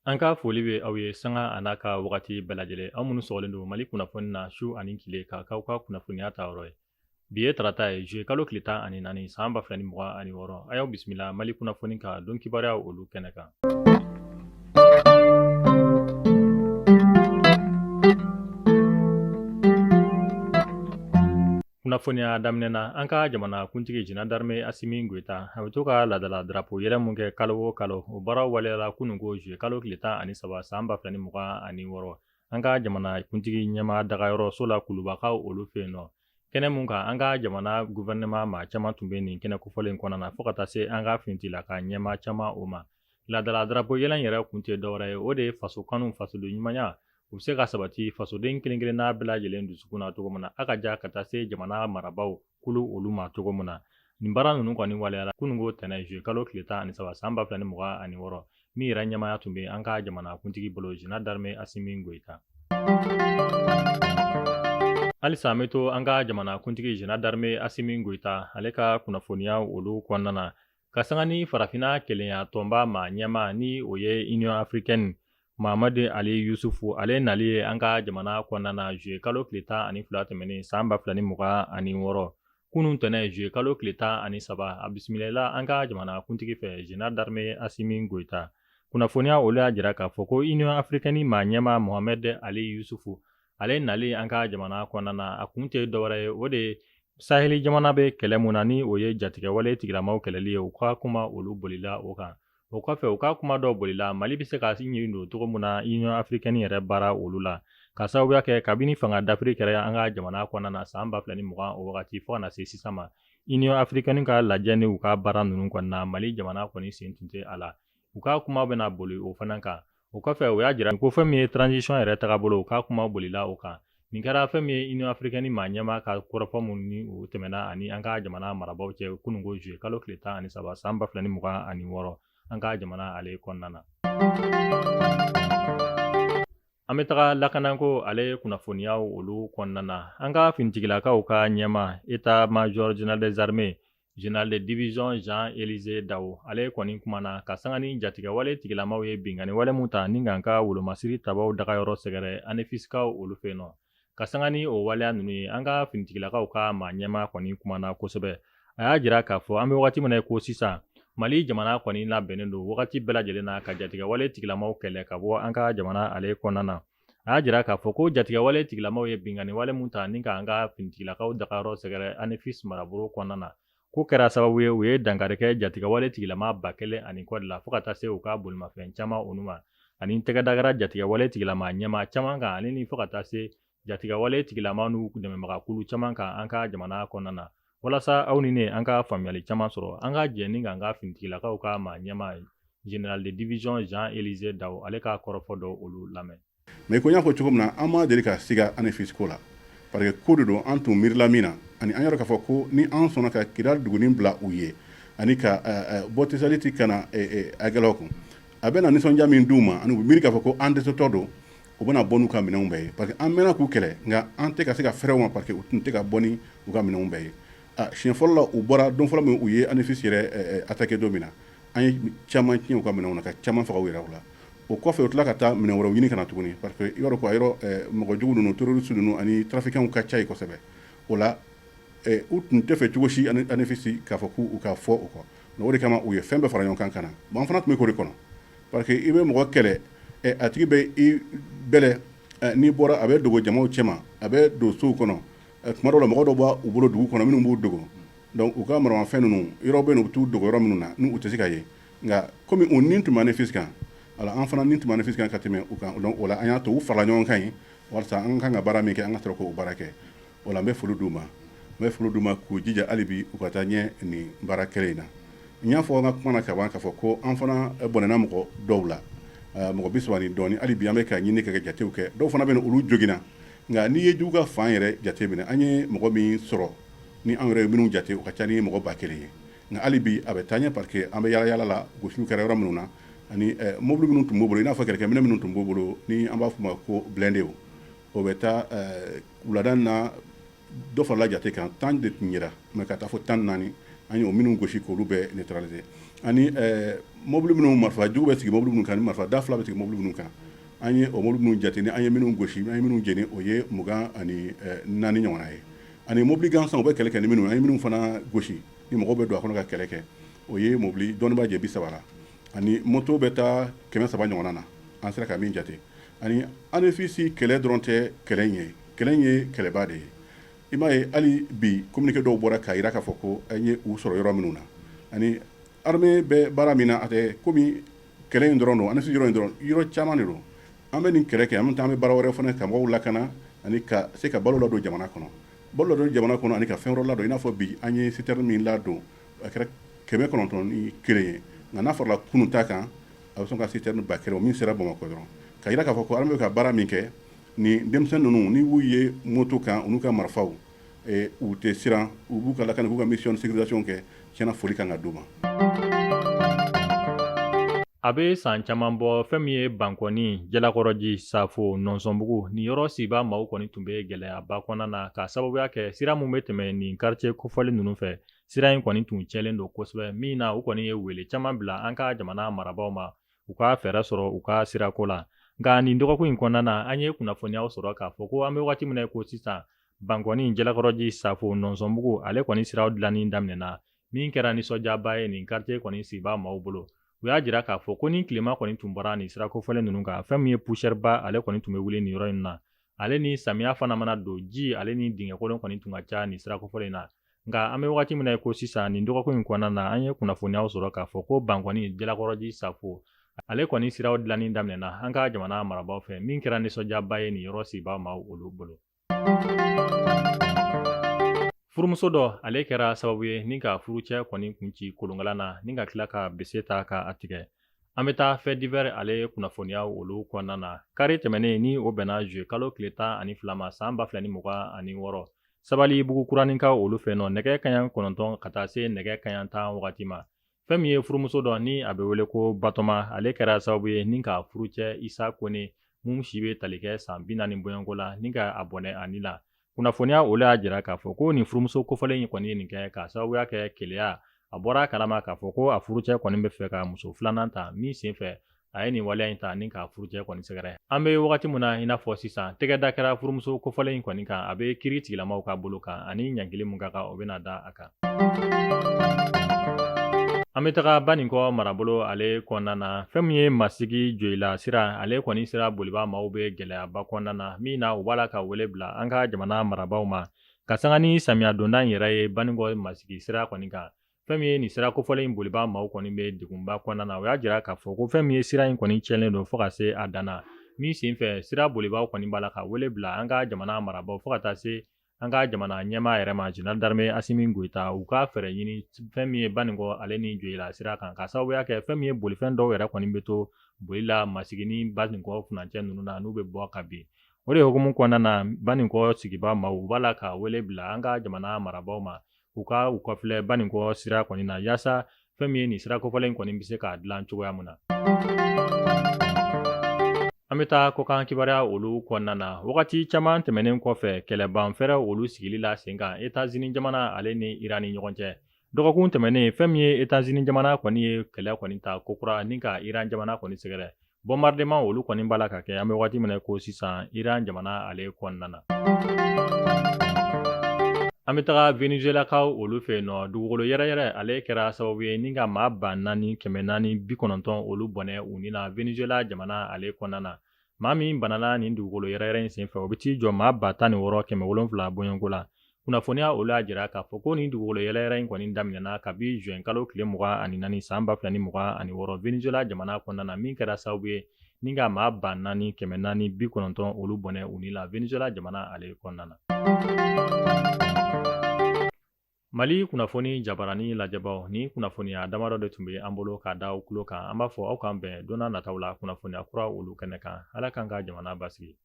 An ka foli bɛ aw ye sanga a n'a ka wagati bɛɛ lajɛlen aw minnu sɔgɔlen don Mali kunnafoni na su ani tile ka k'aw ka kunnafoniya ta yɔrɔ ye. Bi ye tarata ye juillet kalo tile 14 san 2026 a y'aw bisimila Mali kunnafoni ka don kibaruya olu kɛnɛ kan. Kunnafoniya daminɛna an ka jamana kuntigi Général d'armée Assimi Goïta a bɛ to ka laadala drapeau yɛlɛ mun kɛ kalo o kalo o baaraw waleyala kununko juillet kalo tile 13 san 2026 an ka jamana kuntigi ɲɛma dagayɔrɔ so la kulubakaw olu fɛ yen nɔ. Kɛnɛ mun kan an ka jamana gouvernement maa caman tun bɛ nin kɛnɛ kofɔlen kɔnɔna na fo ka taa se an ka finitigilaka ɲɛma caman o ma. Laadala drapeau yɛlɛ yɛrɛ kun tɛ dɔwɛrɛ ye o de ye faso kanu fasoden ɲumanya u bɛ se ka sabati fasoden kelen kelenna bɛɛ lajɛlen dusukun na cogo min na a ka ja ka taa se jamana marabaw kulu olu ma cogo min na nin baara ninnu kɔni waleyala kununko tɛnɛ juillet kalo tile 13 san 2026 min yɛrɛ ɲɛmaya tun bɛ an ka jamana kuntigi bolo Général d'armée Assimi Goïta. Halisa an bɛ to an ka jamana kuntigi Général d'armée Assimi Goïta ale ka kunnafoniya olu kɔnɔna na ka sanga ni farafinna kelenya tɔnba maa ɲɛma ni o ye Union africaine Mahamadu Ali Yusufu ale nali ye an ka jamana kɔnɔna na juillet kalo tile 12 tɛmɛnen san 2026 kunun tɛnɛ juillet kalo tile 13 a bisimilayila an ka jamana kuntigi fɛ Général d'armée Assimi Goïta. Kunnafoniya olu y'a jira k'a fɔ ko Union africaine maa ɲɛma Mahamadu Ali Yusufu ale nali an ka jamana kɔnɔna na a kun tɛ dɔwɛrɛ ye o de Saheli jamana bɛ kɛlɛ mun na ni o ye jatigɛwale tigilamaw kɛlɛli ye u ka kuma olu bolila o kan. O kɔfɛ u ka kuma dɔ bolila Mali bɛ se ka ɲin don cogo min na Union africaine yɛrɛ baara olu la ka sababuya kɛ kabini fanga dafiri kɛra an ka jamana kɔnɔna na san 2020 o wagati fo ka na se sisan ma Union africaine ka lajɛ ni u ka baara ninnu kɔni na Mali jamana kɔni sen tun tɛ a la u ka kuma bɛna boli o fana kan o kɔfɛ o y'a jira ko fɛn min ye transition yɛrɛ tagabolo u ka kuma bolila o kan nin kɛra fɛn min ye Union africaine maa ɲɛma ka kɔrɔfɔ mun ni o tɛmɛna ani an ka jamana marabaw cɛ kununko juillet kalo tile 13 san 2026 an ka jamana ale kɔnɔna na. An bɛ taga lakanako ale kunnafoniyaw olu kɔnɔna na an ka finitigilakaw ka ɲɛma état major général des armées général de division Jean-Élisée Dawo ale kɔni kumana ka sanga ni jatigɛwale tigilamaw ye binganiwale mun ta ni kan ka wolomasiri tabaw dagayɔrɔ sɛgɛrɛ ANEFISCAW olu fɛ nɔ ka sanga ni o waleya ninnu ye an ka finitigilakaw ka maa ɲɛma kɔni kumana kosɛbɛ a y'a jira k'a fɔ an bɛ wagati min na ko sisan Mali jamana kɔni labɛnnen don wagati bɛɛ lajɛlen na ka jatigɛwale tigilamaw kɛlɛ ka bɔ an ka jamana ale kɔnɔna na a y'a jira k'a fɔ ko jatigɛwale tigilamaw ye binganiwale mun ta ni ka an ka finitigilakaw dagayɔrɔ sɛgɛrɛ ANEFIS marabolo kɔnɔna na ko kɛra sababu ye u ye dankari kɛ jatigɛwale tigilama 1000 ani kɔ de la fo ka taa se u ka bolimafɛn caman olu ma ani tɛgɛ dagara jatigɛwale tigilama ɲɛma caman kan ani ni fo ka taa se jatigɛwale tigilama n'u dɛmɛbagakulu caman kan an ka jamana kɔnɔna na walasa aw ni ne an ka faamuyali caman sɔrɔ an ka jɛ ni ka an ka finitigilakaw ka maa ɲɛma général de division Jean-Élisée Dawo ale ka kɔrɔfɔ dɔ olu lamɛn. Mais ko n y'a fɔ cogo min na an ma deli ka siga ANEFIS ko la parce que ko de don an tun miirila min na ani an yɔrɔ k'a fɔ ko ni an sɔnna ka Kidal dugunin bila u ye ani ka bɔ Tesaliti ka na Agɛlɛw kun a bɛ na nisɔndiya min d'u ma ani u miiri k'a fɔ ko an dɛsɛtɔ don u bɛna bɔ n'u ka minɛnw bɛɛ ye parce que an mɛnna k'u kɛlɛ nka an tɛ ka se ka fɛrɛw ma parce que u tun tɛ ka bɔ ni u ka minɛnw bɛɛ ye siɲɛ fɔlɔ la u bɔra don fɔlɔ min u ye ANEFIS yɛrɛ attaqué don min na an ye caman tiɲɛ u ka minɛnw na ka caman faga u yɛrɛ la o kɔfɛ u tila ka taa minɛn wɛrɛw ɲini ka na tuguni parce que i b'a dɔn ko a yɔrɔ mɔgɔ jugu ninnu terroriste ninnu ani trafiquants ka ca yen kosɛbɛ o la u tun tɛ fɛ cogo si ANEFIS k'a fɔ k'u ka fɔ o kɔ o de kama u ye fɛn bɛɛ fara ɲɔgɔn kan ka na bon an fana tun bɛ k'o de kɔnɔ parce que i bɛ mɔgɔ kɛlɛ a tigi bɛ i bɛlɛ n'i bɔra a bɛ dogo jamaw cɛma a bɛ don sow kɔnɔ tuma dɔw la mɔgɔ dɔw b'u bolo dugu kɔnɔ minnu b'u dogo donc u ka maramafɛn ninnu yɔrɔ bɛ yen u bɛ t'u dogo yɔrɔ minnu na n'u tɛ se ka ye nka komi u nin tun bɛ ANEFIS kan alors an fana nin tun bɛ ANEFIS kan ka tɛmɛ u kan donc o la an y'a to u farala ɲɔgɔn kan yen walasa an kan ka baara min kɛ an ka sɔrɔ k'o baara kɛ o la n bɛ foli d'u ma k'u jija hali bi u ka taa ɲɛ nin baara kɛlɛ in na n y'a fɔ n ka kuma na ka ban k'a fɔ ko an fana bɔnɛna mɔgɔ dɔw la mɔgɔ 30 ni dɔɔni hali bi an bɛ ka ɲini ka jatew kɛ dɔw fana bɛ yen olu joginna nka n'i ye jugu ka fan yɛrɛ jate minɛ an ye mɔgɔ min sɔrɔ ni an yɛrɛ minnu jate u ka ca ni mɔgɔ 1000 ye nka hali bi a bɛ taa ɲɛ parce que an bɛ yala la gosiliw kɛra yɔrɔ minnu na ani mobili minnu tun b'o bolo i n'a fɔ kɛlɛkɛminɛ minnu tun b'o bolo ni an b'a fɔ ma ko blindé o bɛ taa wulada na dɔ farala jate kan 10 de tun yera mais ka taa fɔ 14 an y'o minnu gosi k'olu bɛɛ neutraliser ani mobile minnu marfa jugu bɛ sigi mobile minnu kan ni marfa da fila bɛ sigi mobile minnu kan an ye o mobile minnu jate ni an ye minnu gosi an ye minnu jeni o ye 24 ɲɔgɔnna ye ani mobile gansan u bɛ kɛlɛ kɛ ni minnu an ye minnu fana gosi ni mɔgɔw bɛ don a kɔnɔ ka kɛlɛ kɛ o ye mobile dɔnnibaa jɛ 30 la ani moto bɛ taa 300 ɲɔgɔnna na an sera ka min jate ani ANEFIS kɛlɛ dɔrɔn tɛ kɛlɛ in ye kɛlɛba de ye i m'a ye hali bi communiqué dɔw bɔra k'a jira k'a fɔ ko an ye u sɔrɔ yɔrɔ minnu na ani armée bɛ baara min na a tɛ komi kɛlɛ in dɔrɔn don ANEFIS yɔrɔ in dɔrɔn yɔrɔ caman de don an bɛ nin kɛlɛ kɛ an bɛ baara wɛrɛ fana ka mɔgɔw lakana ani ka se ka balo ladon jamana kɔnɔ balo ladon jamana kɔnɔ ani ka fɛn wɛrɛ ladon i n'a fɔ bi an ye citerne min ladon a kɛra 991 ye nka n'a fɔra kunun ta kan a bɛ sɔn ka citerne 1000 o min sera Bamakɔ dɔrɔn ka jira k'a fɔ ko armée bɛ ka baara min kɛ ni denmisɛn ninnu ni y'u ye moto kan u n'u ka marifaw u tɛ siran u b'u ka lakana k'u ka mission de sécurisation kɛ tiɲɛna foli kan ka d'u ma. A bɛ san caman bɔ fɛn min ye Bankɔni, Jalakɔrɔji, Safo, Nɔnsɔnbugu ni yɔrɔ sigibaa maaw kɔni tun bɛ gɛlɛyaba kɔnɔna na ka sababuya kɛ sira min bɛ tɛmɛ nin quartier kofɔlen ninnu fɛ sira in kɔni tun cɛlen don kosɛbɛ min na u kɔni ye wele caman bila an ka jamana marabaaw ma u ka fɛɛrɛ sɔrɔ u ka sirako la nka nin dɔgɔkun in kɔnɔna na an ye kunnafoniyaw sɔrɔ k'a fɔ ko an bɛ wagati min na ko sisan Bankɔni, Jalakɔrɔji, Safo, Nɔnsɔnbugu ale kɔni siraw dilanni daminɛna min kɛra nisɔndiyaba ye nin quartier kɔni sigibaa maaw bolo u y'a jira k'a fɔ ko ni tilema kɔni tun bɔra nin sirakofɔlen ninnu kan fɛn min ye poussière ba ale kɔni tun bɛ wuli nin yɔrɔ in na ale ni samiya fana mana don ji ale ni dingɛkolon kɔni tun ka ca nin sirakofɔlen in na nka an bɛ wagati min na ko sisan nin dɔgɔkun in kɔnɔna na an ye kunnafoniyaw sɔrɔ k'a fɔ ko Bankɔni, Jalakɔrɔji, Safo ale kɔni siraw dilanni daminɛna an ka jamana marabaaw fɛ min kɛra nisɔndiyaba ye nin yɔrɔ sigibaa maaw olu bolo. Furumuso dɔ ale kɛra sababu ye ni ka furucɛ kɔni kunci kolonkala na ni ka tila ka bese ta k'a tigɛ an bɛ taa fait divers ale kunnafoniya olu kɔnɔna na kari tɛmɛnen ni o bɛnna juillet kalo tile 12 ma san 2026 sabali bugu kuraninka olu fɛ nɔ nɛgɛ kaɲa 9 ka taa se nɛgɛ kaɲa 10 wagati ma fɛn min ye furumuso dɔ ni a bɛ wele ko Batoma ale kɛra sababu ye ni ka furucɛ Isa Kone mun si bɛ tali kɛ san 40 bɔɲɔnko la ni ka a bɔnɛ ani la kunnafoniya olu y'a jira k'a fɔ ko nin furumuso kofɔlen in kɔni ye nin kɛ k'a sababuya kɛ keleya a bɔra kalama k'a fɔ ko a furucɛ kɔni bɛ fɛ ka muso filanan ta min sen fɛ a ye nin waleya in ta ni ka furucɛ kɔni sɛgɛrɛ an bɛ wagati min na i n'a fɔ sisan tɛgɛ da kɛra furumuso kofɔlen in kɔni kan a bɛ kiiri tigilamaw ka bolo kan ani ɲankili mun ka kan o bɛna da a kan. An bɛ taga Baninkɔ marabolo ale kɔnɔna na fɛn min ye Masigi Joyila sira ale kɔni sira boliba maaw bɛ gɛlɛyaba kɔnɔna na min na u b'a la ka wele bila an ka jamana marabaaw ma ka sanga ni samiya donda in yɛrɛ ye Baninkɔ Masigi sira kɔni kan fɛn min ye nin sira kofɔlen in boliba maaw kɔni bɛ degunba kɔnɔna na o y'a jira k'a fɔ ko fɛn min ye sira in kɔni cɛnlen don fo ka se a danna min sen fɛ sira bolibaw kɔni b'a la ka wele bila an ka jamana marabaaw fo ka taa se an ka jamana ɲɛmaa yɛrɛ ma Général d'armée Asimi Goita u ka fɛɛrɛ ɲini fɛn min ye Baninkɔ ale ni Joyila sira kan ka sababuya kɛ fɛn min ye bolifɛn dɔw yɛrɛ kɔni bɛ to boli la Masigi ni Baninkɔ furancɛ ninnu na n'u bɛ bɔ ka bin o de hukumu kɔnɔna na Baninkɔ sigibaa maaw u b'a la ka wele bila an ka jamana marabaaw ma u ka u kɔfilɛ Baninkɔ sira kɔni na yaasa fɛn min ye nin sira kofɔlen kɔni bɛ se k'a dilan cogoya min na. An bɛ taa kɔkan kibaruya olu kɔnɔna na wagati caman tɛmɛnen kɔfɛ kɛlɛban fɛrɛ olu sigili la sen kan États-Unis jamana ale ni Iran ni ɲɔgɔn cɛ dɔgɔkun tɛmɛnen fɛn min ye États-Unis jamana kɔni ye kɛlɛ kɔni ta kokura ni ka Iran jamana kɔni sɛgɛrɛ bombardement olu kɔni b'a la ka kɛ an bɛ wagati min na ko sisan Iran jamana ale kɔnɔna na. An bɛ taga Venezuelakaw olu fɛ yen nɔ dugukolo yɛrɛ ale kɛra sababu ye ni ka maa 4,490 olu bɔnɛ u ni na Venezuela jamana ale kɔnɔna na maa min banala nin dugukolo yɛrɛ in senfɛ o bɛ t'i jɔ maa 16,700 bɔɲɔnko la kunnafoniya olu y'a jira k'a fɔ ko nin dugukolo yɛrɛ in kɔni daminɛna kabi juin kalo tile 24 san 2026 Venezuela jamana kɔnɔna na min kɛra sababu ye ni ka maa 4,490 olu bɔnɛ u ni la Venezuela jamana ale kɔnɔna na. Mali kunnafoni jabarani lajɛbaw ni kunnafoniya damadɔ de tun bɛ an bolo k'a da aw tulo kan an b'a fɔ aw k'an bɛn donna nataw la kunnafoniya kura olu kɛnɛ kan ala k'an ka jamana basigi.